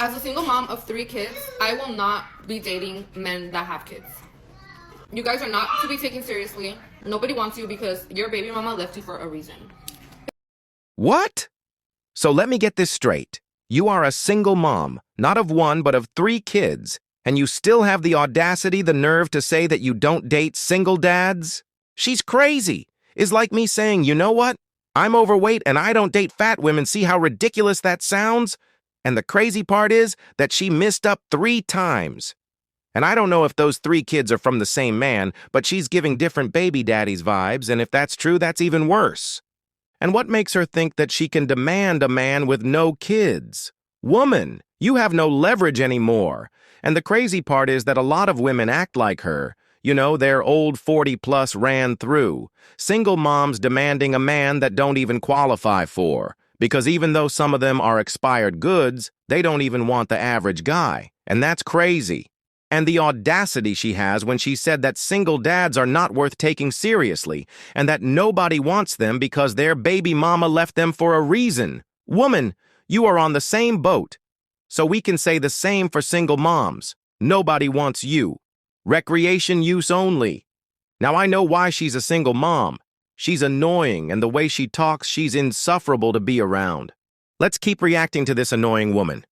As a single mom of 3 kids, I will not be dating men that have kids. You guys are not to be taken seriously. Nobody wants you because your baby mama left you for a reason. What? So let me get this straight. You are a single mom, not of 1 but of 3 kids, and you still have the audacity, the nerve to say that you don't date single dads? She's crazy. It's like me saying, you know what? I'm overweight and I don't date fat women. See how ridiculous that sounds? And the crazy part is that she missed up 3 times. And I don't know if those 3 kids are from the same man, but she's giving different baby daddies vibes, and if that's true, that's even worse. And what makes her think that she can demand a man with no kids? Woman, you have no leverage anymore. And the crazy part is that a lot of women act like her. You know, they're old 40-plus ran through. Single moms demanding a man that don't even qualify for. Because even though some of them are expired goods, they don't even want the average guy. And that's crazy. And the audacity she has when she said that single dads are not worth taking seriously, and that nobody wants them because their baby mama left them for a reason. Woman, you are on the same boat. So we can say the same for single moms. Nobody wants you. Recreation use only. Now I know why she's a single mom. She's annoying, and the way she talks, she's insufferable to be around. Let's keep reacting to this annoying woman.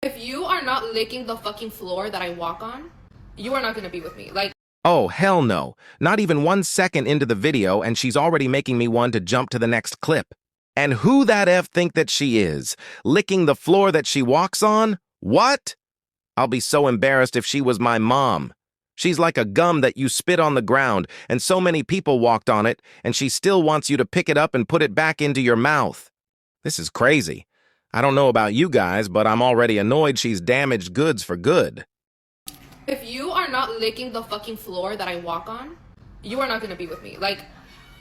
If you are not licking the fucking floor that I walk on, you are not gonna be with me. Like, Oh, hell no. Not even 1 second into the video, and she's already making me want to jump to the next clip. And who that F think that she is? Licking the floor that she walks on? What? I'll be so embarrassed if she was my mom. She's like a gum that you spit on the ground, and so many people walked on it, and she still wants you to pick it up and put it back into your mouth. This is crazy. I don't know about you guys, but I'm already annoyed she's damaged goods for good. if you are not licking the fucking floor that I walk on, you are not gonna be with me. Like,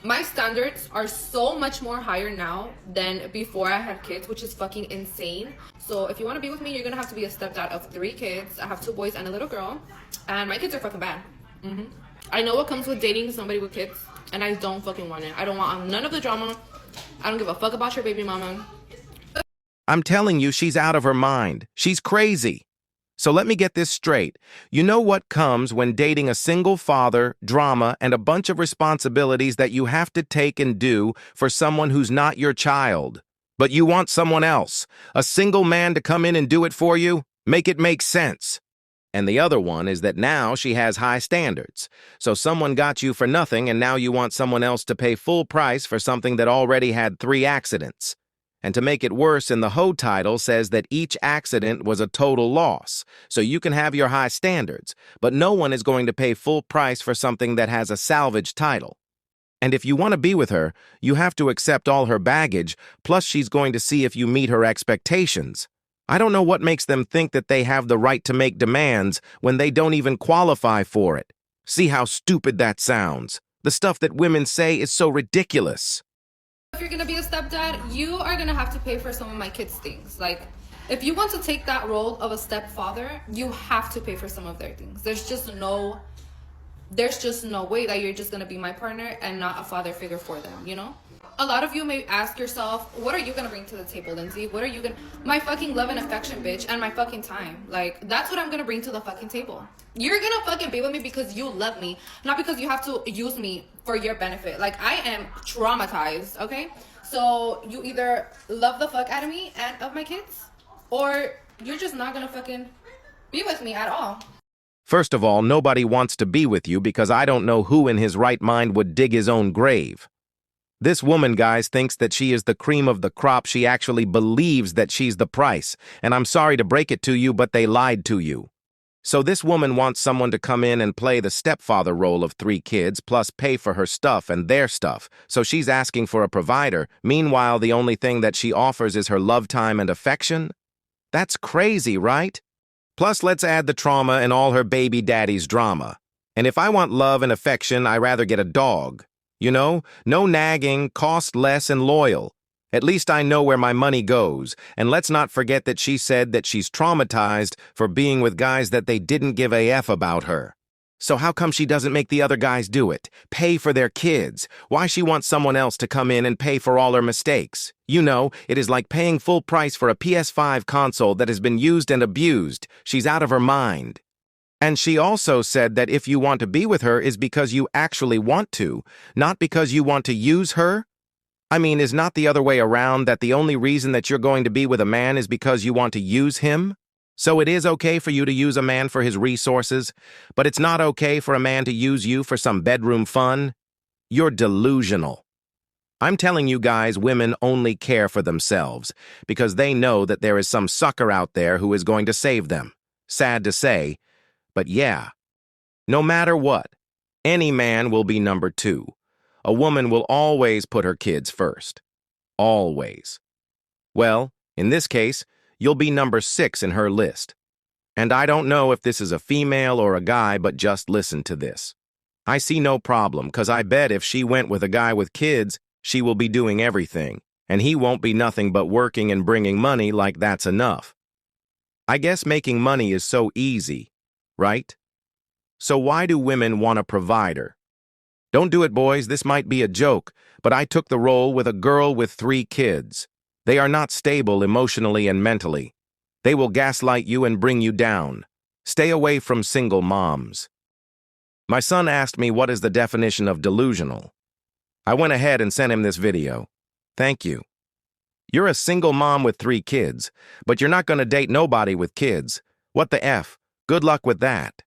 my standards are so much more higher now than before I had kids, which is fucking insane. So if you want to be with me, you're gonna have to be a stepdad of 3 kids. I have 2 boys and a little girl, and my kids are fucking bad. I know what comes with dating somebody with kids, and I don't fucking want it. I don't want none of the drama. I don't give a fuck about your baby mama. I'm telling you, she's out of her mind. She's crazy. So let me get this straight. You know what comes when dating a single father, drama, and a bunch of responsibilities that you have to take and do for someone who's not your child. But you want someone else, a single man to come in and do it for you? Make it make sense. And the other one is that now she has high standards. So someone got you for nothing, and now you want someone else to pay full price for something that already had 3 accidents. And to make it worse, in the Ho title says that each accident was a total loss. So you can have your high standards, but no one is going to pay full price for something that has a salvage title. And if you want to be with her, you have to accept all her baggage, plus she's going to see if you meet her expectations. I don't know what makes them think that they have the right to make demands when they don't even qualify for it. See how stupid that sounds? The stuff that women say is so ridiculous. If you're gonna be a stepdad, you are gonna have to pay for some of my kids' things. Like, if you want to take that role of a stepfather, you have to pay for some of their things. There's just no way that you're just gonna be my partner and not a father figure for them, you know? A lot of you may ask yourself, what are you gonna bring to the table, Lindsay? What are you gonna... My fucking love and affection, bitch, and my fucking time. Like, that's what I'm gonna bring to the fucking table. You're gonna fucking be with me because you love me, not because you have to use me for your benefit. Like, I am traumatized, okay? So you either love the fuck out of me and of my kids, or you're just not gonna fucking be with me at all. First of all, nobody wants to be with you because I don't know who in his right mind would dig his own grave. This woman, guys, thinks that she is the cream of the crop. She actually believes that she's the price. And I'm sorry to break it to you, but they lied to you. So this woman wants someone to come in and play the stepfather role of 3 kids, plus pay for her stuff and their stuff. So she's asking for a provider. Meanwhile, the only thing that she offers is her love time and affection? That's crazy, right? Plus, let's add the trauma and all her baby daddy's drama. And if I want love and affection, I rather get a dog. You know, no nagging, cost less and loyal. At least I know where my money goes. And let's not forget that she said that she's traumatized for being with guys that they didn't give a F about her. So how come she doesn't make the other guys do it? Pay for their kids. Why she wants someone else to come in and pay for all her mistakes? You know, it is like paying full price for a PS5 console that has been used and abused. She's out of her mind. And she also said that if you want to be with her is because you actually want to, not because you want to use her. I mean, is not the other way around that the only reason that you're going to be with a man is because you want to use him? So it is okay for you to use a man for his resources, but it's not okay for a man to use you for some bedroom fun? You're delusional. I'm telling you guys, women only care for themselves because they know that there is some sucker out there who is going to save them. Sad to say, but yeah. No matter what, any man will be number two. A woman will always put her kids first. Always. Well, in this case, you'll be number 6 in her list. And I don't know if this is a female or a guy, but just listen to this. I see no problem, because I bet if she went with a guy with kids, she will be doing everything, and he won't be nothing but working and bringing money like that's enough. I guess making money is so easy, right? So why do women want a provider? Don't do it, boys, this might be a joke, but I took the role with a girl with 3 kids. They are not stable emotionally and mentally. They will gaslight you and bring you down. Stay away from single moms. My son asked me what is the definition of delusional. I went ahead and sent him this video. Thank you. You're a single mom with 3 kids, but you're not going to date nobody with kids. What the F? Good luck with that.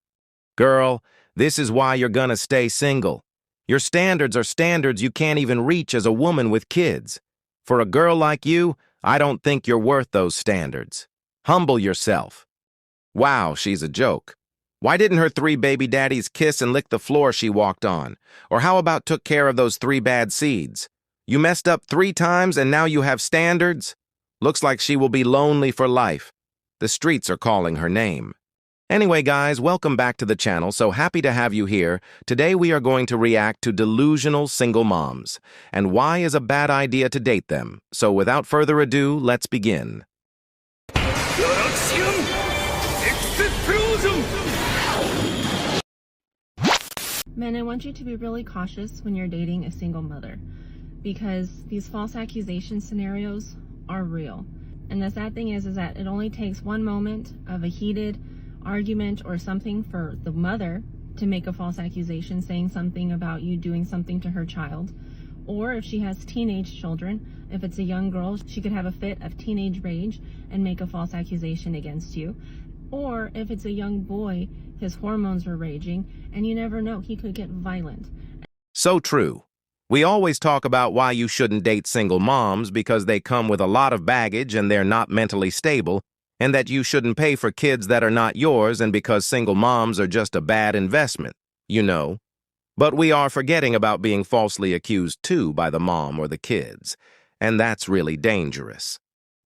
Girl, this is why you're gonna stay single. Your standards are standards you can't even reach as a woman with kids. For a girl like you, I don't think you're worth those standards. Humble yourself. Wow, she's a joke. Why didn't her 3 baby daddies kiss and lick the floor she walked on? Or how about took care of those 3 bad seeds? You messed up 3 times and now you have standards? Looks like she will be lonely for life. The streets are calling her name. Anyway, guys, welcome back to the channel. So happy to have you here. Today we are going to react to delusional single moms and why is a bad idea to date them. So without further ado, let's begin. Men, I want you to be really cautious when you're dating a single mother because these false accusation scenarios are real. And the sad thing is that it only takes one moment of a heated argument or something for the mother to make a false accusation saying something about you doing something to her child. Or if she has teenage children, if it's a young girl, she could have a fit of teenage rage and make a false accusation against you. Or if it's a young boy, his hormones are raging and you never know, he could get violent. So true. We always talk about why you shouldn't date single moms because they come with a lot of baggage and they're not mentally stable, and that you shouldn't pay for kids that are not yours and because single moms are just a bad investment, you know. But we are forgetting about being falsely accused too by the mom or the kids, and that's really dangerous.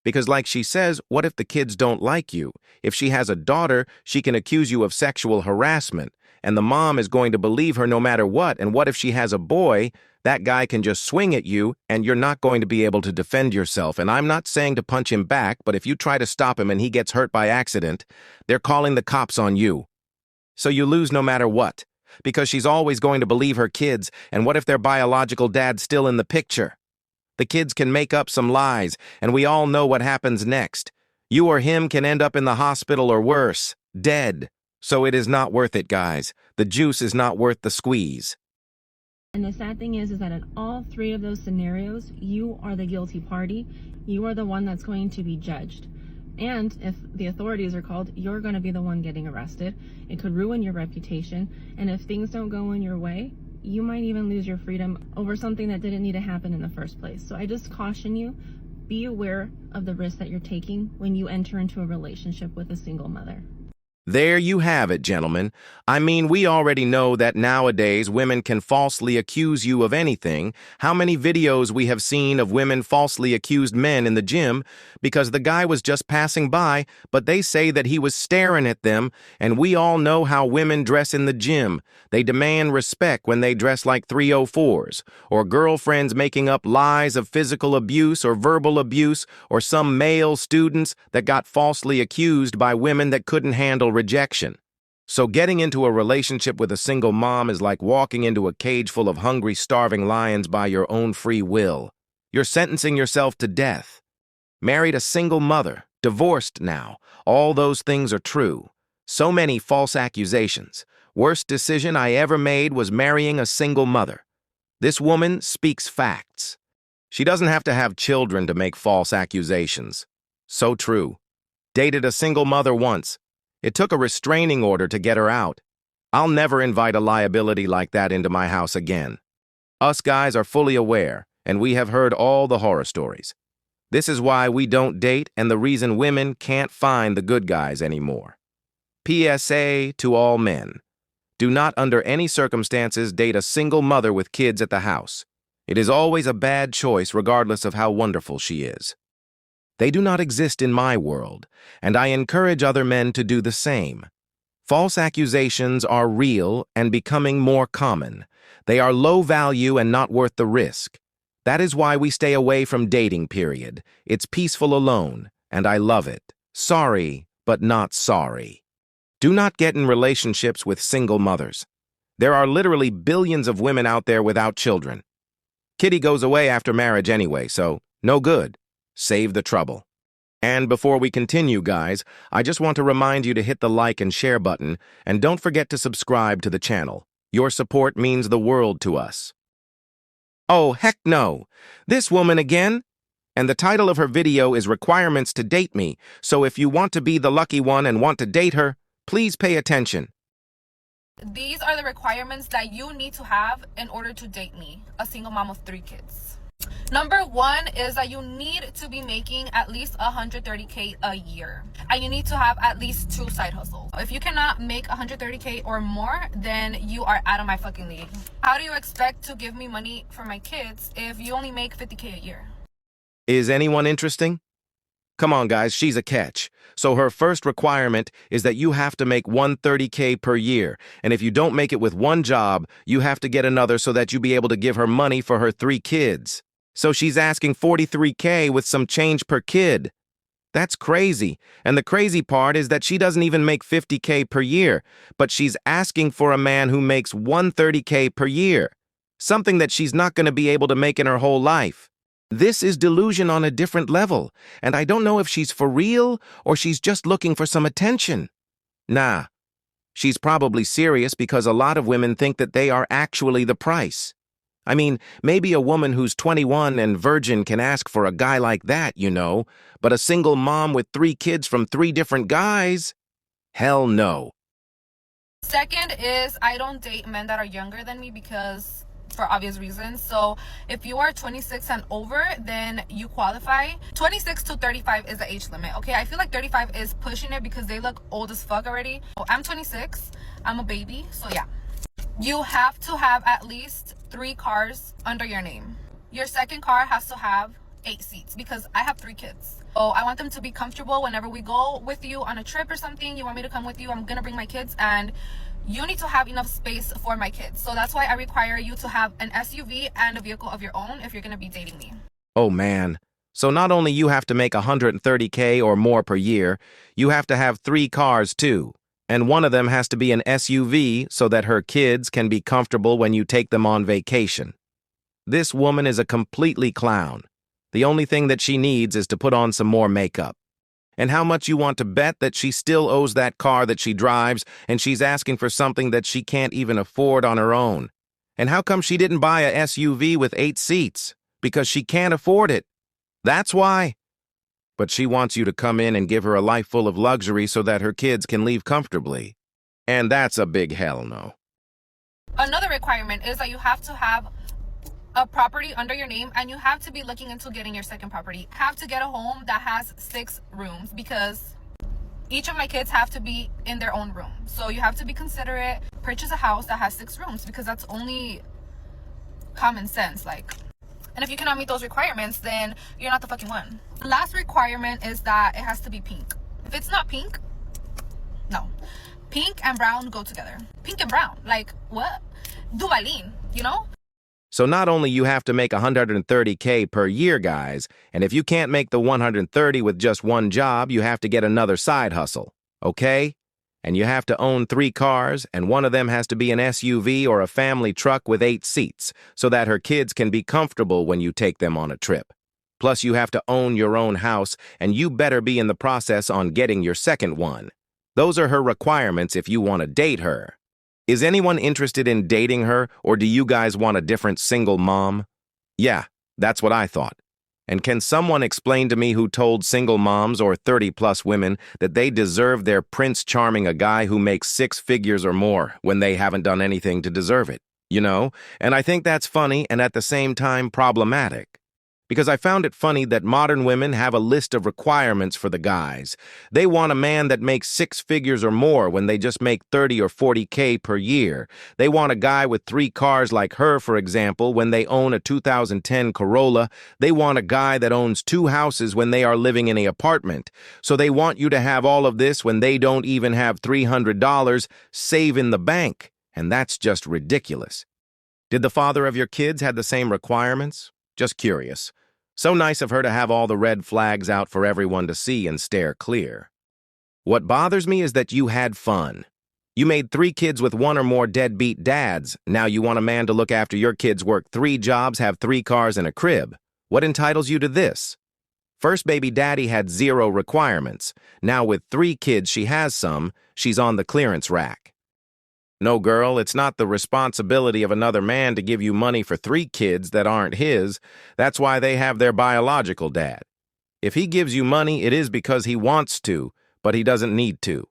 Because like she says, what if the kids don't like you? If she has a daughter, she can accuse you of sexual harassment, and the mom is going to believe her no matter what. And what if she has a boy? That guy can just swing at you, and you're not going to be able to defend yourself. And I'm not saying to punch him back, but if you try to stop him and he gets hurt by accident, they're calling the cops on you. So you lose no matter what, because she's always going to believe her kids, and what if their biological dad's still in the picture? The kids can make up some lies, and we all know what happens next. You or him can end up in the hospital or worse, dead. So it is not worth it, guys. The juice is not worth the squeeze. And the sad thing is that in all 3 of those scenarios, you are the guilty party. You are the one that's going to be judged. And if the authorities are called, you're going to be the one getting arrested. It could ruin your reputation. And if things don't go in your way, you might even lose your freedom over something that didn't need to happen in the first place. So I just caution you, be aware of the risks that you're taking when you enter into a relationship with a single mother. There you have it, gentlemen. I mean, we already know that nowadays women can falsely accuse you of anything. How many videos we have seen of women falsely accused men in the gym because the guy was just passing by, but they say that he was staring at them, and we all know how women dress in the gym. They demand respect when they dress like 304s, or girlfriends making up lies of physical abuse or verbal abuse, or some male students that got falsely accused by women that couldn't handle rejection. So getting into a relationship with a single mom is like walking into a cage full of hungry, starving lions by your own free will. You're sentencing yourself to death. Married a single mother, divorced now. All those things are true. So many false accusations. Worst decision I ever made was marrying a single mother. This woman speaks facts. She doesn't have to have children to make false accusations. So true. Dated a single mother once. It took a restraining order to get her out. I'll never invite a liability like that into my house again. Us guys are fully aware, and we have heard all the horror stories. This is why we don't date and the reason women can't find the good guys anymore. PSA to all men. Do not under any circumstances date a single mother with kids at the house. It is always a bad choice regardless of how wonderful she is. They do not exist in my world, and I encourage other men to do the same. False accusations are real and becoming more common. They are low value and not worth the risk. That is why we stay away from dating, period. It's peaceful alone, and I love it. Sorry, but not sorry. Do not get in relationships with single mothers. There are literally billions of women out there without children. Kitty goes away after marriage anyway, so no good. Save the trouble. And before we continue, guys, I just want to remind you to hit the like and share button, and don't forget to subscribe to the channel. Your support means the world to us. Oh, heck no. This woman again? And the title of her video is Requirements to Date Me, so if you want to be the lucky one and want to date her, please pay attention. These are the requirements that you need to have in order to date me, a single mom of 3 kids. Number 1 is that you need to be making at least $130K a year. And you need to have at least 2 side hustles. If you cannot make $130K or more, then you are out of my fucking league. How do you expect to give me money for my kids if you only make $50K a year? Is anyone interesting? Come on, guys, she's a catch. So her first requirement is that you have to make $130K per year. And if you don't make it with one job, you have to get another so that you be able to give her money for her 3 kids. So she's asking $43K with some change per kid. That's crazy. And the crazy part is that she doesn't even make $50K per year, but she's asking for a man who makes $130K per year. Something that she's not going to be able to make in her whole life. This is delusion on a different level, and I don't know if she's for real or she's just looking for some attention. Nah, she's probably serious because a lot of women think that they are actually the price. I mean, maybe a woman who's 21 and virgin can ask for a guy like that, you know, but a single mom with 3 kids from 3 different guys? Hell no. Second is I don't date men that are younger than me because for obvious reasons. So if you are 26 and over, then you qualify. 26 to 35 is the age limit. Okay, I feel like 35 is pushing it because they look old as fuck already. I'm 26, I'm a baby, so yeah. You have to have at least 3 cars under your name. Your second car has to have 8 seats because I have 3 kids. So I want them to be comfortable whenever we go with you on a trip or something. You want me to come with you, I'm gonna bring my kids, and you need to have enough space for my kids. So that's why I require you to have an SUV and a vehicle of your own if you're going to be dating me. Oh man. So not only you have to make $130K or more per year, you have to have 3 cars too. And one of them has to be an SUV so that her kids can be comfortable when you take them on vacation. This woman is a completely clown. The only thing that she needs is to put on some more makeup. And how much you want to bet that she still owes that car that she drives and she's asking for something that she can't even afford on her own? And how come she didn't buy a SUV with 8 seats? Because she can't afford it. That's why. But she wants you to come in and give her a life full of luxury so that her kids can leave comfortably. And that's a big hell no. Another requirement is that you have to have a property under your name, and you have to be looking into getting your second property. You have to get a home that has 6 rooms because each of my kids have to be in their own room. So you have to be considerate. Purchase a house that has 6 rooms because that's only common sense. And if you cannot meet those requirements, then you're not the fucking one. The last requirement is that it has to be pink. If it's not pink, no. Pink and brown go together. Pink and brown, like what? Duvalin, you know? So not only you have to make $130K per year, guys, and if you can't make the $130 with just one job, you have to get another side hustle, okay? And you have to own 3 cars, and one of them has to be an SUV or a family truck with 8 seats, so that her kids can be comfortable when you take them on a trip. Plus, you have to own your own house, and you better be in the process on getting your second one. Those are her requirements if you want to date her. Is anyone interested in dating her, or do you guys want a different single mom? Yeah, that's what I thought. And can someone explain to me who told single moms or 30-plus women that they deserve their Prince Charming a guy who makes 6 figures or more when they haven't done anything to deserve it? You know? And I think that's funny and at the same time problematic. Because I found it funny that modern women have a list of requirements for the guys. They want a man that makes 6 figures or more when they just make 30 or 40K per year. They want a guy with 3 cars like her, for example, when they own a 2010 Corolla. They want a guy that owns 2 houses when they are living in an apartment. So they want you to have all of this when they don't even have $300 saved in the bank. And that's just ridiculous. Did the father of your kids have the same requirements? Just curious. So nice of her to have all the red flags out for everyone to see and stare clear. What bothers me is that you had fun. You made 3 kids with 1 or more deadbeat dads. Now you want a man to look after your kids, work 3 jobs, have 3 cars and a crib. What entitles you to this? First baby daddy had 0 requirements. Now with 3 kids she has some. She's on the clearance rack. No, girl, it's not the responsibility of another man to give you money for 3 kids that aren't his. That's why they have their biological dad. If he gives you money, it is because he wants to, but he doesn't need to.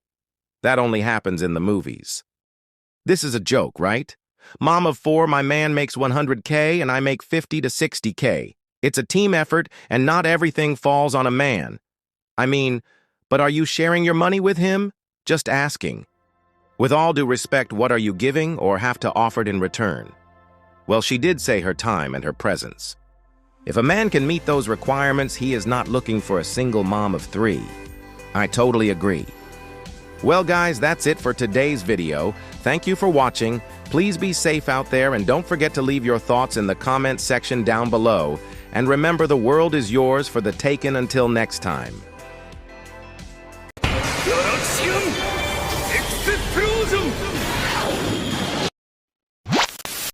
That only happens in the movies. This is a joke, right? Mom of 4, my man makes 100K and I make 50 to 60K. It's a team effort and not everything falls on a man. I mean, but are you sharing your money with him? Just asking. With all due respect, what are you giving or have to offer it in return? Well, she did say her time and her presence. If a man can meet those requirements, he is not looking for a single mom of 3. I totally agree. Well, guys, that's it for today's video. Thank you for watching. Please be safe out there and don't forget to leave your thoughts in the comment section down below. And remember, the world is yours for the taking until next time. Delusional! Explosion!